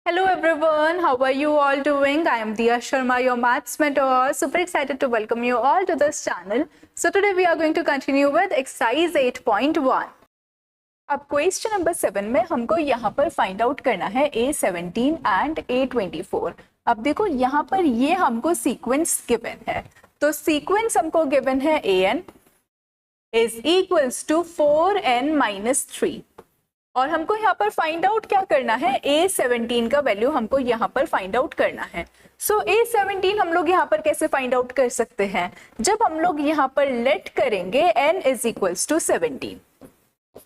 Hello everyone, how are you all doing? I am Diya Sharma, your maths mentor. Super excited to welcome you all to this channel. So today we are going to continue with exercise 8.1. अब question number 7 में हमको यहाँ पर find out करना है A17 and A24. अब देखो यहाँ पर ये हमको सीक्वेंस गिवन है, तो सीक्वेंस हमको गिवन है an is equals to 4n-3 और हमको यहाँ पर फाइंड आउट क्या करना है, A17 का वैल्यू हमको यहाँ पर फाइंड आउट करना है. सो A17 हम लोग यहाँ पर कैसे फाइंड आउट कर सकते हैं, जब हम लोग यहाँ पर लेट करेंगे n इज इक्वल्स टू 17.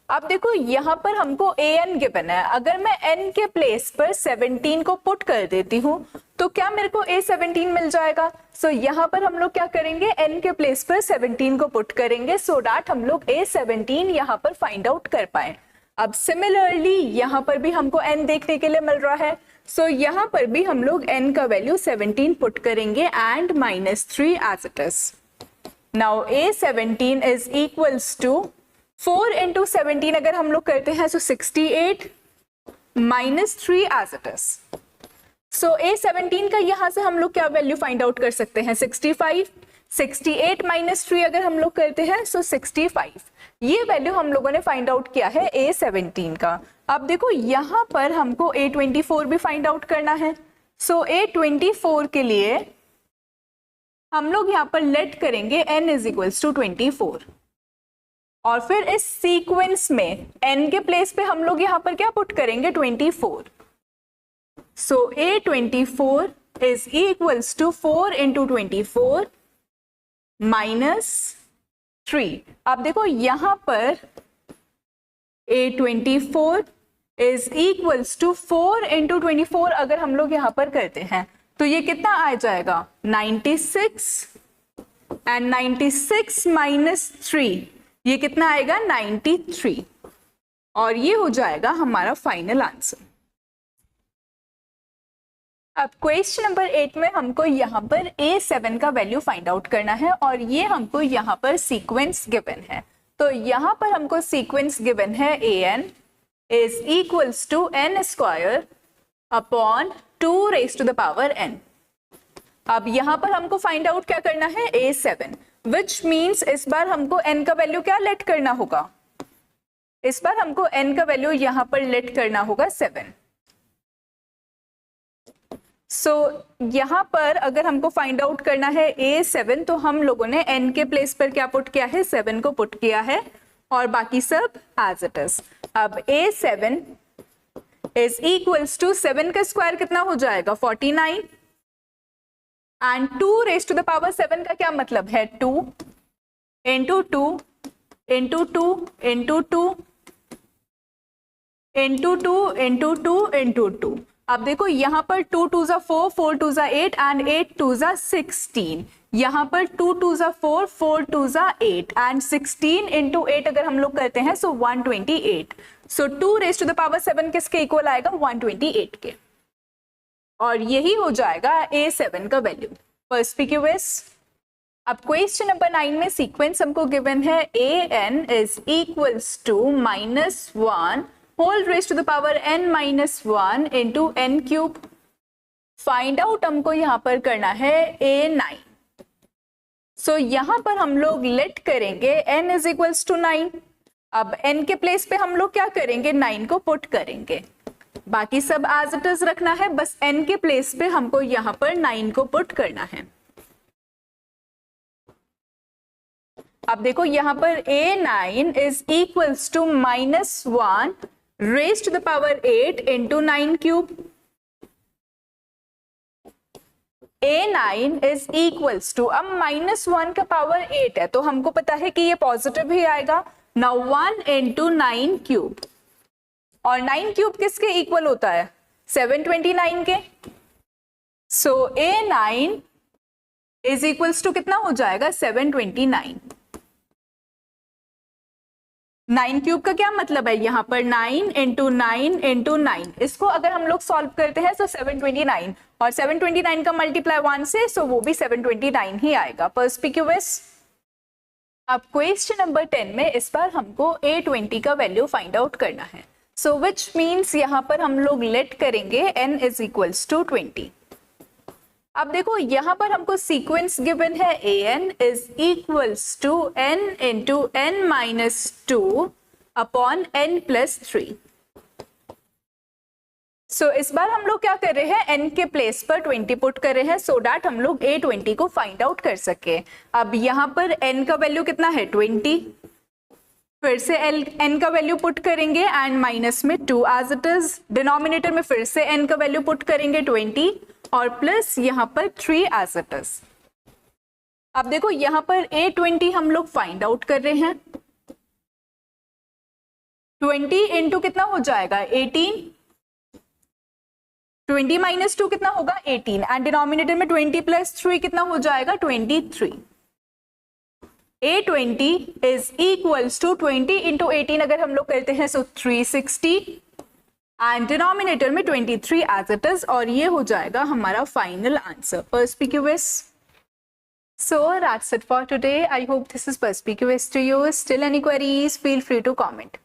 अब देखो यहाँ पर हमको an गिवन है, अगर मैं n के प्लेस पर 17 को पुट कर देती हूँ तो क्या मेरे को A17 मिल जाएगा. सो यहाँ पर हम लोग क्या करेंगे, n के प्लेस पर 17 को पुट करेंगे सो दैट हम लोग A17 यहाँ पर फाइंड आउट कर पाए. अब सिमिलरली यहाँ पर भी हमको n देखने के लिए मिल रहा है, सो यहाँ पर भी हम लोग n का वैल्यू 17 पुट करेंगे and -3 as it is. Now A17 is equals to 4 into 17 अगर हम लोग करते हैं तो 68 -3 as it is. So A17 का यहाँ से हम लोग क्या वैल्यू फाइंड आउट कर सकते हैं, 65. 68 -3 अगर हम लोग करते हैं सो 65. ये वैल्यू हम लोगों ने फाइंड आउट किया है A17 का. अब देखो यहाँ पर हमको A24 भी फाइंड आउट करना है. सो A24 के लिए हम लोग यहाँ पर लेट करेंगे n इज इक्वल्स टू 24 और फिर इस सीक्वेंस में n के प्लेस पे हम लोग यहाँ पर क्या पुट करेंगे, 24. So A24 is equals to 4 into 24 -3. अब देखो यहाँ पर A24 is equals to 4 into 24 अगर हम लोग यहाँ पर करते हैं तो ये कितना आ जाएगा, 96 एंड 96 -3 ये कितना आएगा, 93 और ये हो जाएगा हमारा फाइनल आंसर. अब क्वेश्चन नंबर 8 में हमको यहाँ पर A7 का वैल्यू फाइंड आउट करना है और ये हमको यहाँ पर सीक्वेंस गिवन है. तो यहाँ पर हमको सीक्वेंस गिवन है an is equals to n square upon 2 raised to the power n. अब यहाँ पर हमको फाइंड आउट क्या करना है, A7, विच मीन्स इस बार हमको n का वैल्यू क्या लेट करना होगा, इस बार हमको n का वैल्यू यहाँ पर लेट करना होगा 7. सो यहाँ पर अगर हमको फाइंड आउट करना है A7 तो हम लोगों ने n के प्लेस पर क्या पुट किया है, 7 को पुट किया है और बाकी सब एज इट इज. अब A7 इज इक्वल्स टू 7 का स्क्वायर कितना हो जाएगा, 49 and 2 raised to the power 7 का क्या मतलब है, 2 into 2 into 2 into 2 into 2 into 2 into 2. अब देखो यहाँ पर 2 2 जा 4, 4 2 जा 8 एंड 8 2 जा 16. यहाँ पर 2 2 जा 4, 4 2 जा 8 एंड 16 into 8 अगर हम लोग करते हैं सो 128. सो 2 raised to the power 7 किसके इक्वल आएगा, 128 के, और यही हो जाएगा A7 का वैल्यू. पर्सपिक्यूअस. अब क्वेश्चन नंबर 9 में सीक्वेंस हमको गिवन है an is equals to -1 whole raise to the power n-1 into n cube. Find out हमको यहाँ पर करना है A9. सो यहाँ पर हम लोग लेट करेंगे n इज इक्वल्स टू 9. अब n के प्लेस पे हम लोग क्या करेंगे, 9 को पुट करेंगे, बाकी सब एज इट इज रखना है, बस n के प्लेस पे हमको यहाँ पर 9 को पुट करना है. अब देखो यहाँ पर A9 is equals to -1 raised to the power 8 into 9 cube. A9 is equals to, अब -1 का पावर 8 है तो हमको पता है कि ये पॉजिटिव ही आएगा. Now 1 into 9 cube और 9 क्यूब किसके इक्वल होता है, 729 के. सो A9 इज इक्वल्स टू कितना हो जाएगा, 729. 9 क्यूब का क्या मतलब है, यहाँ पर 9 into 9 into 9. इसको अगर हम लोग सॉल्व करते हैं तो 729 और 729 का मल्टीप्लाई 1 से, सो वो भी 729 ही आएगा. पर्सपिक्यूअस. अब क्वेश्चन नंबर 10 में इस बार हमको A20 का वैल्यू फाइंड आउट करना है. सो विच मीन्स यहाँ पर हम लोग लेट करेंगे n इज इक्वल्स टू 20। अब देखो यहाँ पर हमको सीक्वेंस गिवन है an is equals to n into n minus 2 upon n plus 3। So इस बार हम लोग क्या कर रहे हैं, n के प्लेस पर 20 पुट कर रहे हैं सो दैट हम लोग a20 को फाइंड आउट कर सके। अब यहाँ पर n का वैल्यू कितना है 20, फिर से n का वैल्यू पुट करेंगे एंड माइनस में 2 एज इट इज, डिनोमिनेटर में फिर से n का वैल्यू पुट करेंगे 20 और प्लस यहाँ पर 3 एज इट इज। अब देखो यहाँ पर a20 हम लोग फाइंड आउट कर रहे हैं, 20 इंटू कितना हो जाएगा 18, 20 माइनस 2 कितना होगा 18 एंड डिनोमिनेटर में 20 प्लस 3 कितना हो जाएगा 23। a20 is equals to 20 into 18 अगर हम लोग करते हैं सो 360 एंड डिनोमिनेटर में 23 एज इट इज, और ये हो जाएगा हमारा final answer perspicuous। So that's it for today. I hope this is perspicuous to you. Still any queries, feel free to comment.